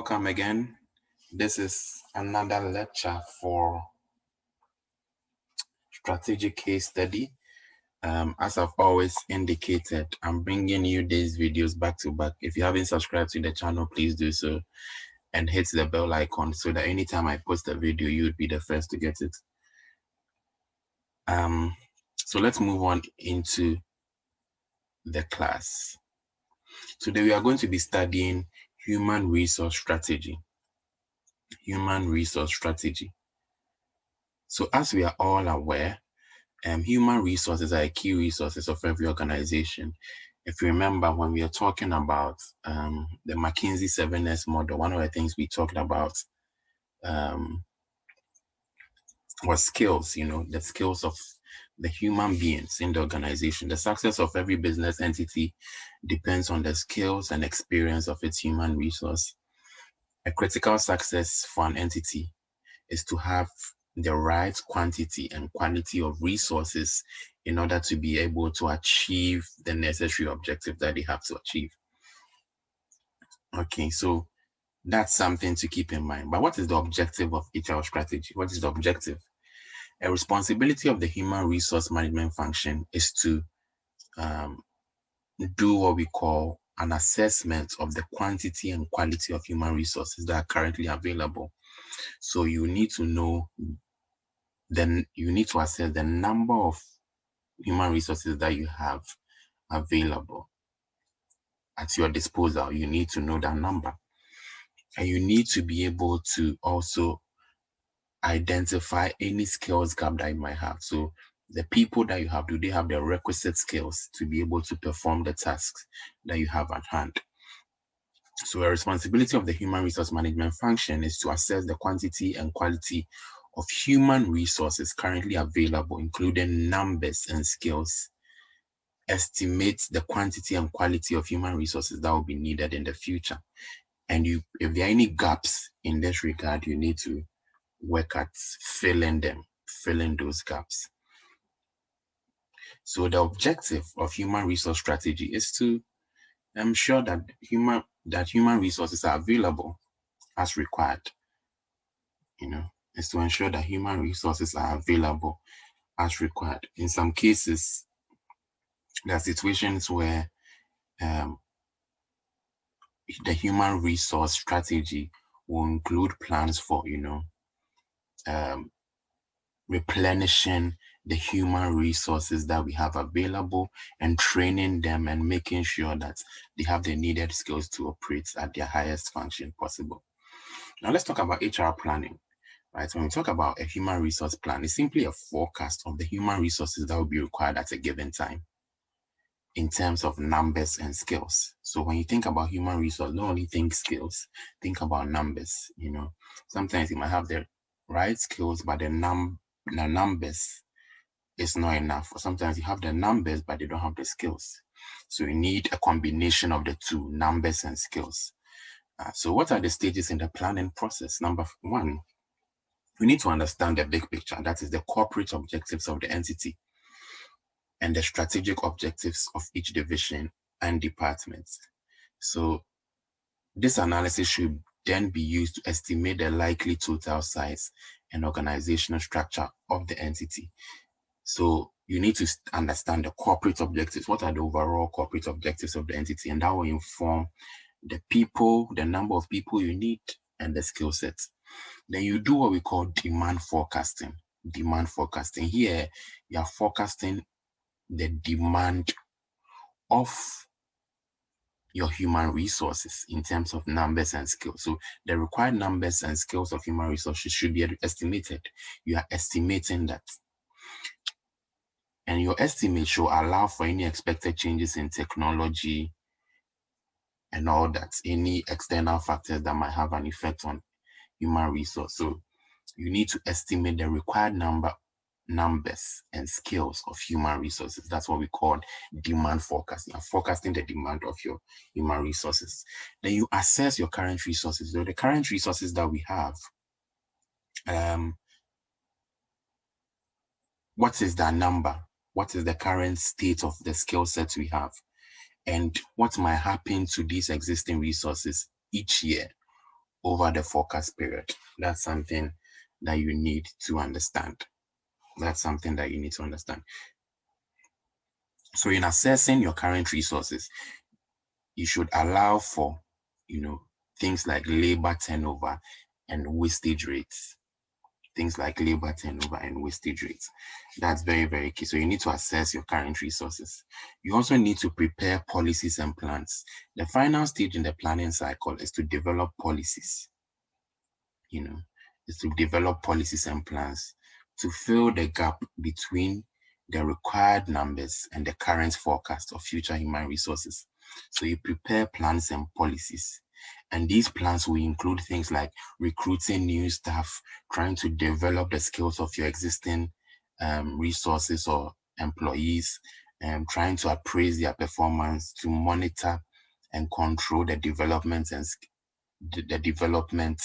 Welcome again. This is another lecture for strategic case study. As I've always indicated, I'm bringing you these videos back to back. If you haven't subscribed to the channel, please do so and hit the bell icon so that anytime I post a video, you would be the first to get it. So let's move on into the class. Today we are going to be studying human resource strategy. Human resource strategy. So as we are all aware, human resources are key resources of every organization. If you remember, when we are talking about the McKinsey 7S model, one of the things we talked about was skills, the skills of the human beings in the organization. The success of every business entity depends on the skills and experience of its human resource. A critical success for an entity is to have the right quantity and quality of resources in order to be able to achieve the necessary objective that they have to achieve. Okay, so that's something to keep in mind. But what is the objective of HR strategy? What is the objective? A responsibility of the human resource management function is to do what we call an assessment of the quantity and quality of human resources that are currently available. So you need to know, then you need to assess the number of human resources that you have available at your disposal. You need to know that number. And you need to be able to also identify any skills gap that you might have. So the people that you have, do they have the requisite skills to be able to perform the tasks that you have at hand? So a responsibility of the human resource management function is to assess the quantity and quality of human resources currently available, including numbers and skills, estimate the quantity and quality of human resources that will be needed in the future. And if there are any gaps in this regard, you need to work at filling those gaps. So the objective of human resource strategy is to ensure that human resources are available as required. Is to ensure that human resources are available as required. In some cases, there are situations where the human resource strategy will include plans for, replenishing the human resources that we have available and training them and making sure that they have the needed skills to operate at their highest function possible. Now let's talk about HR planning. Right? When we talk about a human resource plan, it's simply a forecast of the human resources that will be required at a given time in terms of numbers and skills. So when you think about human resource, don't only think skills, think about numbers. Sometimes you might have the right skills, but the numbers is not enough. Or sometimes you have the numbers, but they don't have the skills. So you need a combination of the two, numbers and skills. So what are the stages in the planning process? Number one, we need to understand the big picture. That is the corporate objectives of the entity and the strategic objectives of each division and department. So this analysis should then be used to estimate the likely total size and organizational structure of the entity. So you need to understand the corporate objectives. What are the overall corporate objectives of the entity? And that will inform the people, the number of people you need, and the skill sets. Then you do what we call demand forecasting. Demand forecasting. Here, you are forecasting the demand of your human resources in terms of numbers and skills. So the required numbers and skills of human resources should be estimated. You are estimating that. And your estimate should allow for any expected changes in technology and all that, any external factors that might have an effect on human resource. So you need to estimate the required numbers and skills of human resources. That's what we call demand forecasting. You're forecasting the demand of your human resources. Then you assess your current resources. So the current resources that we have, what is that number? What is the current state of the skill sets we have? And what might happen to these existing resources each year over the forecast period. That's something that you need to understand. That's something that you need to understand. So in assessing your current resources, you should allow for, things like labor turnover and wastage rates. Things like labor turnover and wastage rates. That's very, very key. So you need to assess your current resources. You also need to prepare policies and plans. The final stage in the planning cycle is to develop policies, is to develop policies and plans to fill the gap between the required numbers and the current forecast of future human resources. So you prepare plans and policies. And these plans will include things like recruiting new staff, trying to develop the skills of your existing resources or employees, and trying to appraise their performance, to monitor and control the development and the development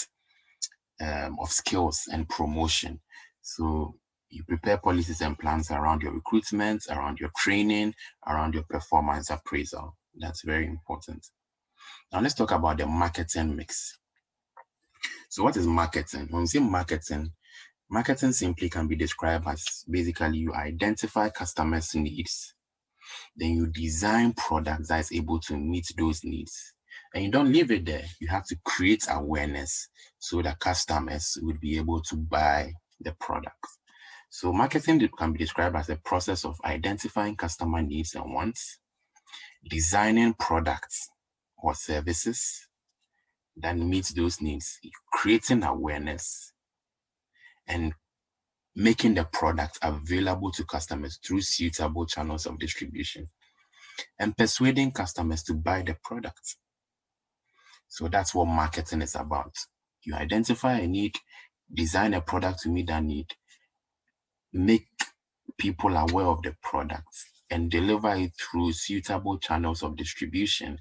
of skills and promotion. So you prepare policies and plans around your recruitment, around your training, around your performance appraisal. That's very important. Now let's talk about the marketing mix. So what is marketing? When we say marketing simply can be described as basically you identify customers' needs, then you design products that is able to meet those needs. And you don't leave it there. You have to create awareness so that customers would be able to buy the product. So marketing can be described as a process of identifying customer needs and wants, designing products or services that meet those needs, creating awareness, and making the product available to customers through suitable channels of distribution, and persuading customers to buy the product. So that's what marketing is about. You identify a need, design a product to meet that need, make people aware of the product, and deliver it through suitable channels of distribution.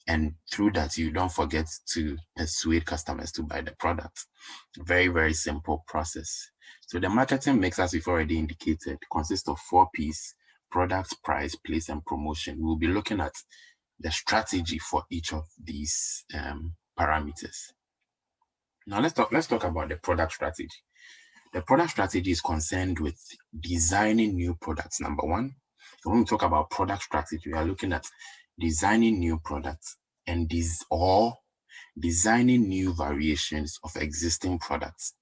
And through that, you don't forget to persuade customers to buy the product. Very, very simple process. So the marketing mix, as we've already indicated, consists of 4 P's: product, price, place, and promotion. We'll be looking at the strategy for each of these parameters. Now let's talk about the product strategy. The product strategy is concerned with designing new products, number one. So when we talk about product strategy, we are looking at designing new products and designing new variations of existing products.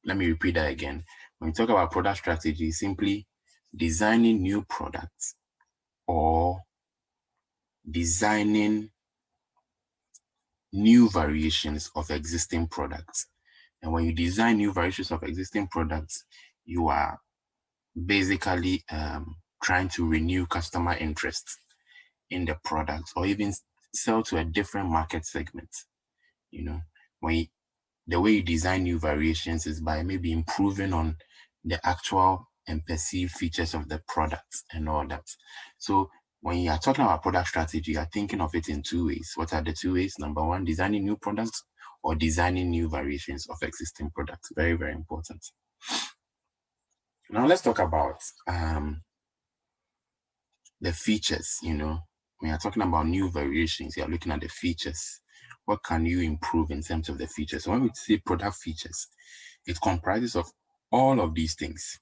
Let me repeat that again. When we talk about product strategy, simply designing new products or designing new variations of existing products. And when you design new variations of existing products, you are basically trying to renew customer interest in the product, or even sell to a different market segment. The way you design new variations is by maybe improving on the actual and perceived features of the product and all that. So when you are talking about product strategy, you are thinking of it in 2 ways. What are the 2 ways? Number one, designing new products or designing new variations of existing products. Very, very important. Now let's talk about the features. When you're talking about new variations, you're looking at the features. What can you improve in terms of the features? So when we say product features, it comprises of all of these things.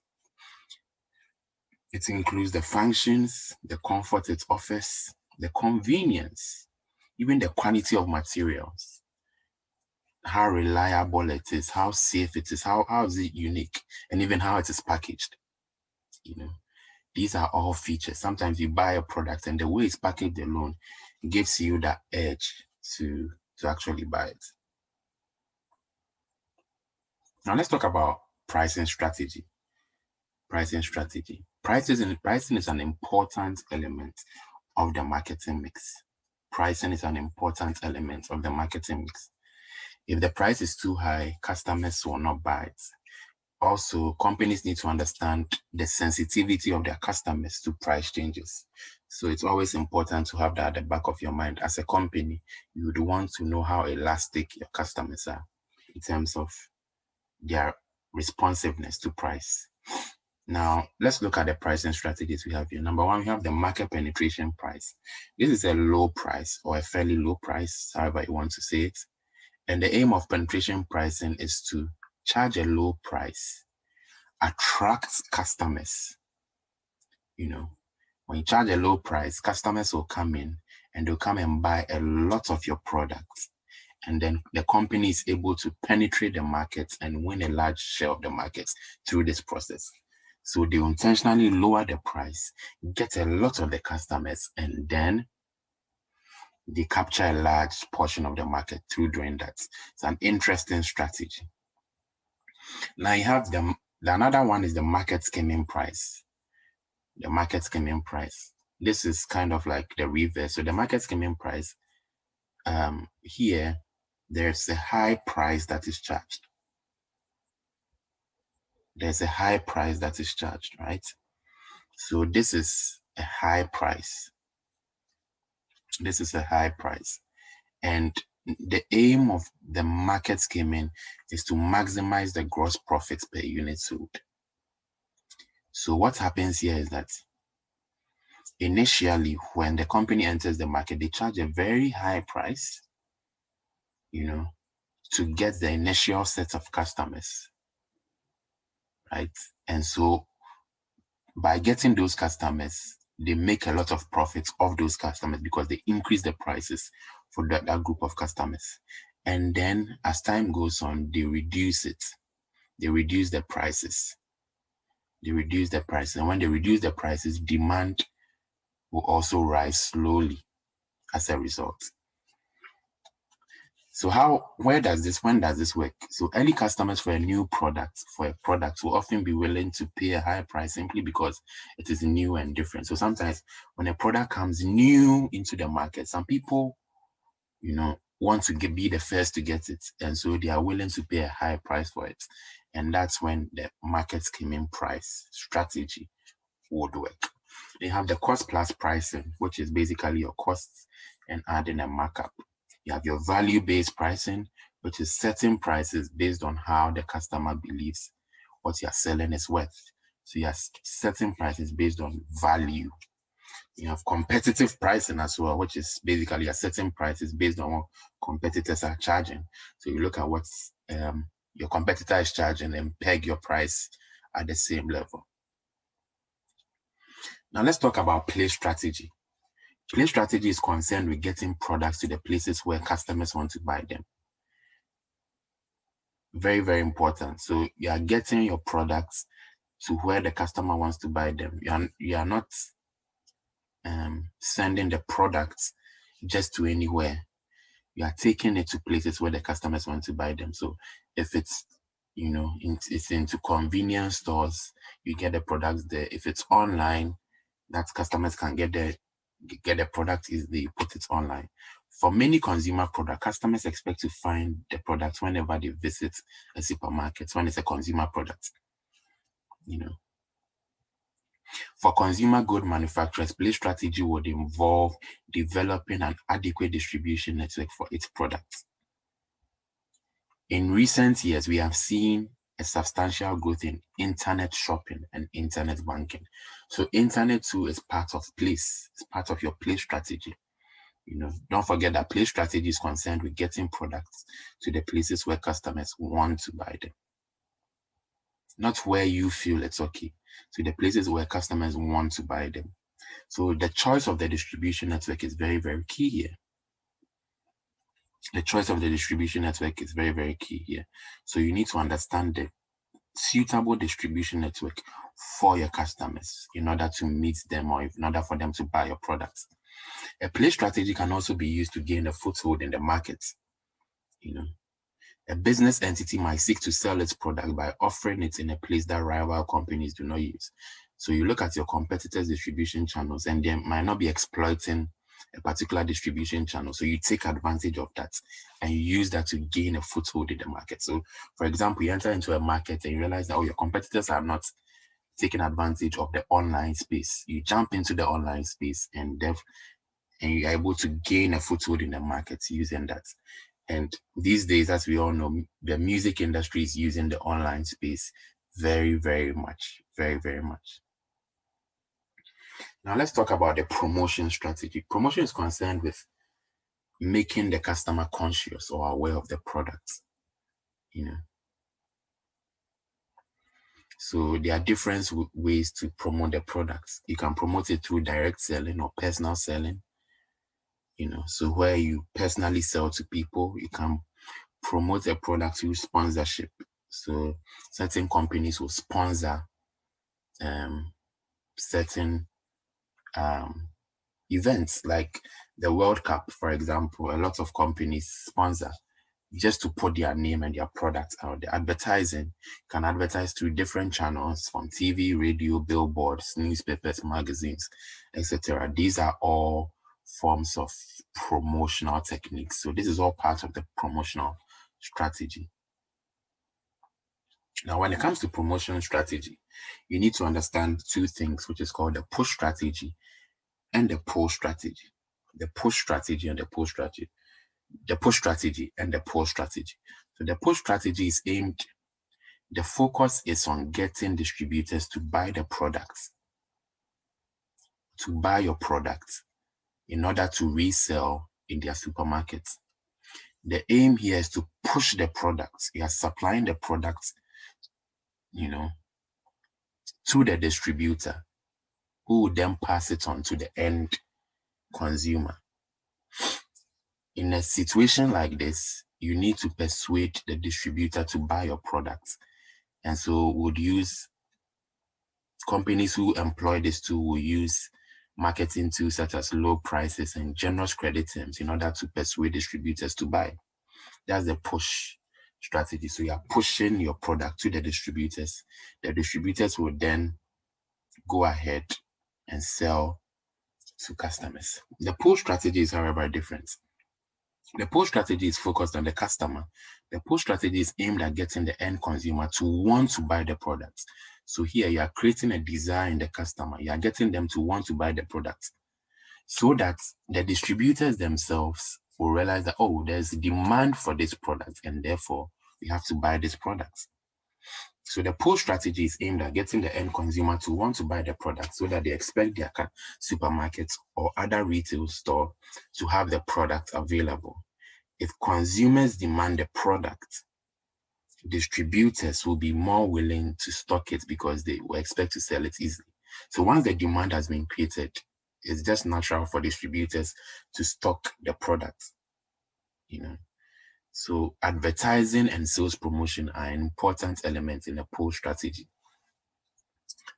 It includes the functions, the comfort it offers, the convenience, even the quality of materials, how reliable it is, how safe it is, how is it unique, and even how it is packaged. These are all features. Sometimes you buy a product and the way it's packaged alone gives you that edge to actually buy it. Now let's talk about pricing strategy. Pricing is an important element of the marketing mix. Pricing is an important element of the marketing mix. If the price is too high, customers will not buy it. Also, companies need to understand the sensitivity of their customers to price changes. So it's always important to have that at the back of your mind. As a company, you would want to know how elastic your customers are in terms of their responsiveness to price. Now, let's look at the pricing strategies we have here. Number one, we have the market penetration price. This is a low price or a fairly low price, however you want to say it. And the aim of penetration pricing is to charge a low price, attract customers. You know, when you charge a low price, customers will come in and they'll come and buy a lot of your products. And then the company is able to penetrate the market and win a large share of the market through this process. So they intentionally lower the price, get a lot of the customers, and then they capture a large portion of the market through doing that. It's an interesting strategy. Now you have the another one is the market skimming price. The market skimming price. This is kind of like the reverse. So the market skimming price, here, there's a high price that is charged. There's a high price that is charged, right? So this is a high price. This is a high price. And the aim of the market skimming is to maximize the gross profits per unit sold. So what happens here is that initially, when the company enters the market, they charge a very high price, to get the initial set of customers, right? And so by getting those customers, they make a lot of profits of those customers because they increase the prices for that group of customers. And then as time goes on, they reduce it. They reduce the prices. They reduce the prices. And when they reduce the prices, demand will also rise slowly as a result. So when does this work? So early customers for a new product, will often be willing to pay a higher price simply because it is new and different. So sometimes when a product comes new into the market, some people, want to be the first to get it. And so they are willing to pay a high price for it. And that's when the market skimming price strategy would work. They have the cost plus pricing, which is basically your costs and adding a markup. You have your value-based pricing, which is setting prices based on how the customer believes what you're selling is worth. So you're setting prices based on value. You have competitive pricing as well, which is basically you're setting prices based on what competitors are charging. So you look at what your competitor is charging and peg your price at the same level. Now let's talk about place strategy. Place strategy is concerned with getting products to the places where customers want to buy them. Very, very important. So you are getting your products to where the customer wants to buy them. You are not sending the products just to anywhere. You are taking it to places where the customers want to buy them. So if it's, it's into convenience stores, you get the products there. If it's online, that customers can get the product easily, put it online. For many consumer products, customers expect to find the product whenever they visit a supermarket, when it's a consumer product. For consumer good manufacturers, place strategy would involve developing an adequate distribution network for its products. In recent years, we have seen a substantial growth in internet shopping and internet banking. So internet too is part of place. It's part of your place strategy. Don't forget that place strategy is concerned with getting products to the places where customers want to buy them. Not where you feel it's okay, to the places where customers want to buy them. So the choice of the distribution network is very, very key here. The choice of the distribution network is very, very key here. So you need to understand the suitable distribution network for your customers in order to meet them or in order for them to buy your products. A place strategy can also be used to gain a foothold in the market. A business entity might seek to sell its product by offering it in a place that rival companies do not use. So you look at your competitors' distribution channels and they might not be exploiting a particular distribution channel. So you take advantage of that and you use that to gain a foothold in the market. So for example, you enter into a market and you realize that your competitors are not taking advantage of the online space. You jump into the online space and you're able to gain a foothold in the market using that. And these days, as we all know, the music industry is using the online space very, very much very, very much. Now let's talk about the promotion strategy. Promotion is concerned with making the customer conscious or aware of the product, So there are different ways to promote the products. You can promote it through direct selling or personal selling, So where you personally sell to people, you can promote a product through sponsorship. So certain companies will sponsor certain events like the World Cup, for example. A lot of companies sponsor just to put their name and their products out there. Advertising can advertise through different channels from TV, radio, billboards, newspapers, magazines, etc. These are all forms of promotional techniques. So this is all part of the promotional strategy. Now, when it comes to promotion strategy, you need to understand two things, which is called the push strategy and the pull strategy. The push strategy and the pull strategy. The push strategy and the pull strategy. So the push strategy is the focus is on getting distributors to buy the products, to buy your products in order to resell in their supermarkets. The aim here is to push the products. You are supplying the products, to the distributor, who will then pass it on to the end consumer. In a situation like this, you need to persuade the distributor to buy your products. And so would use companies who employ this tool will use marketing tools such as low prices and generous credit terms in order to persuade distributors to buy. That's the push strategy. So you are pushing your product to the distributors. The distributors will then go ahead and sell to customers. The pull strategy is, however, different. The pull strategy is focused on the customer. The pull strategy is aimed at getting the end consumer to want to buy the products. So here you are creating a desire in the customer. You are getting them to want to buy the products so that the distributors themselves will realize that, oh, there's demand for this product and therefore we have to buy this product. So the pull strategy is aimed at getting the end consumer to want to buy the product so that they expect their supermarkets or other retail store to have the product available. If consumers demand the product, distributors will be more willing to stock it because they will expect to sell it easily. So once the demand has been created, it's just natural for distributors to stock the product, So advertising and sales promotion are an important element in a pull strategy.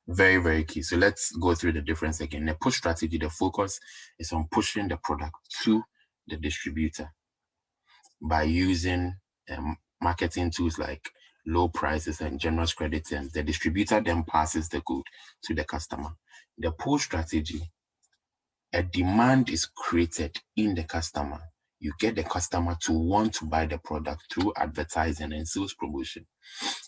Very, very key. So let's go through the difference again. In a push strategy, the focus is on pushing the product to the distributor by using marketing tools like low prices and generous credit terms. The distributor then passes the good to the customer. The pull strategy, a demand is created in the customer. You get the customer to want to buy the product through advertising and sales promotion.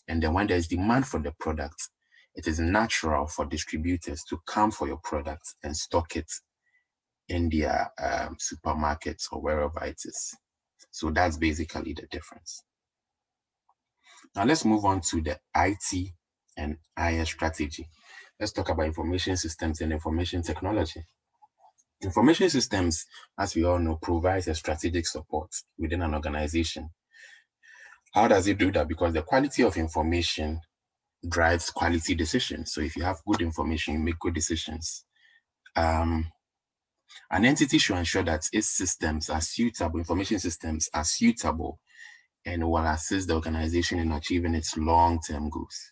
And then when there's demand for the product, it is natural for distributors to come for your product and stock it in their supermarkets or wherever it is. So that's basically the difference. Now let's move on to the IT and IS strategy. Let's talk about information systems and information technology. Information systems, as we all know, provides a strategic support within an organization. How does it do that? Because the quality of information drives quality decisions. So if you have good information, you make good decisions. An entity should ensure that its systems are suitable, information systems are suitable, and will assist the organization in achieving its long-term goals.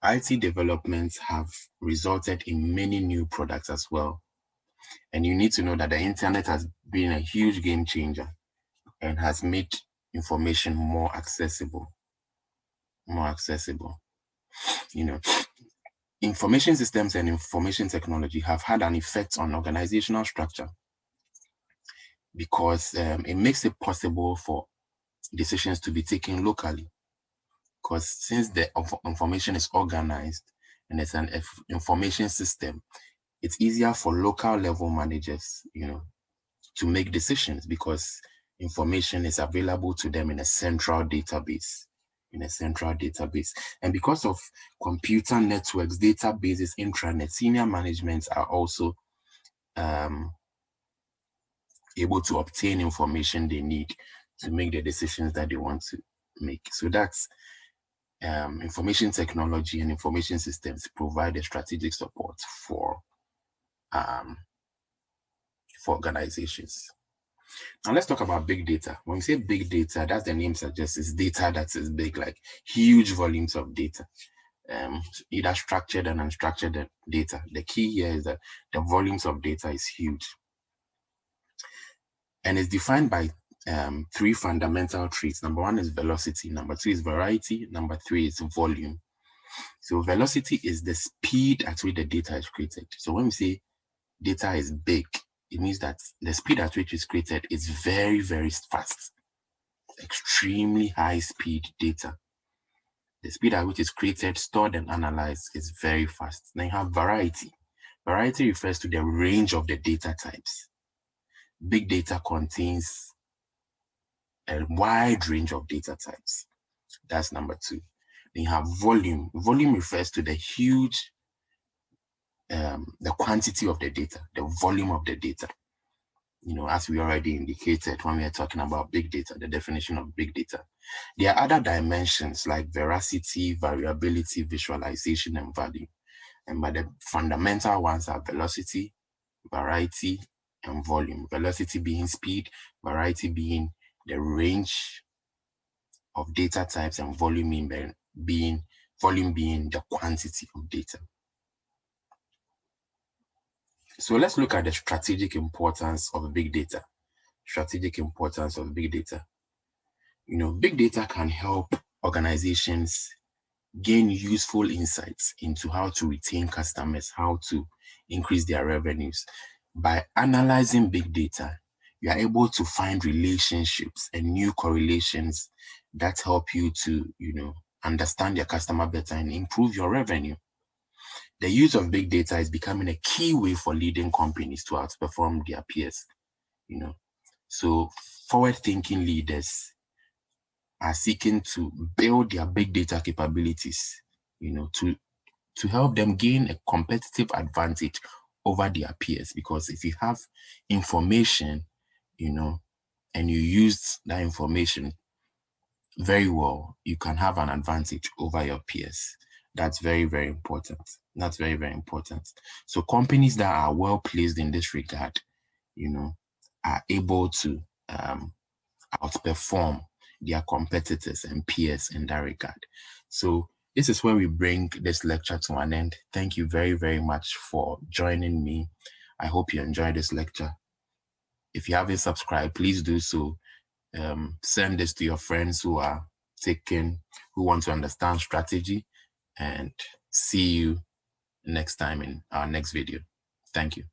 IT developments have resulted in many new products as well. And you need to know that the internet has been a huge game changer and has made information more accessible. Information systems and information technology have had an effect on organizational structure because it makes it possible for decisions to be taken locally. Because since the information is organized and it's an information system, it's easier for local level managers, to make decisions because information is available to them in a central database, in a central database. And because of computer networks, databases, intranet, senior managements are also able to obtain information they need to make the decisions that they want to make. So that's information technology and information systems provide a strategic support for organizations. Now let's talk about big data. When we say big data, that's the name suggests, is data that is big, like huge volumes of data, either structured and unstructured data. The key here is that the volumes of data is huge. And it's defined by 3 fundamental traits. Number 1 is velocity. Number 2 is variety. Number 3 is volume. So velocity is the speed at which the data is created. So when we say data is big, it means that the speed at which it's created is very, very fast. Extremely high speed data. The speed at which it's created, stored, and analyzed is very fast. Then you have variety. Variety refers to the range of the data types. Big data contains a wide range of data types. That's number 2. Then you have volume. Volume refers to the huge, the quantity of the data, the volume of the data. You know, as we already indicated when we are talking about big data, the definition of big data. There are other dimensions like veracity, variability, visualization, and value. But the fundamental ones are velocity, variety, and volume. Velocity being speed, variety being the range of data types, and volume being the quantity of data. So let's look at the strategic importance of big data. Strategic importance of big data. You know, big data can help organizations gain useful insights into how to retain customers, how to increase their revenues. By analyzing big data, you are able to find relationships and new correlations that help you to, you know, understand your customer better and improve your revenue. The use of big data is becoming a key way for leading companies to outperform their peers, you know. So forward-thinking leaders are seeking to build their big data capabilities, you know, to help them gain a competitive advantage over their peers. Because if you have information, you know, and you use that information very well, you can have an advantage over your peers. That's very, very important. That's very, very important. So companies that are well placed in this regard, you know, are able to outperform their competitors and peers in that regard. So this is where we bring this lecture to an end. Thank you very, very much for joining me. I hope you enjoyed this lecture. If you haven't subscribed, please do so. Send this to your friends who want to understand strategy, and see you next time in our next video. Thank you.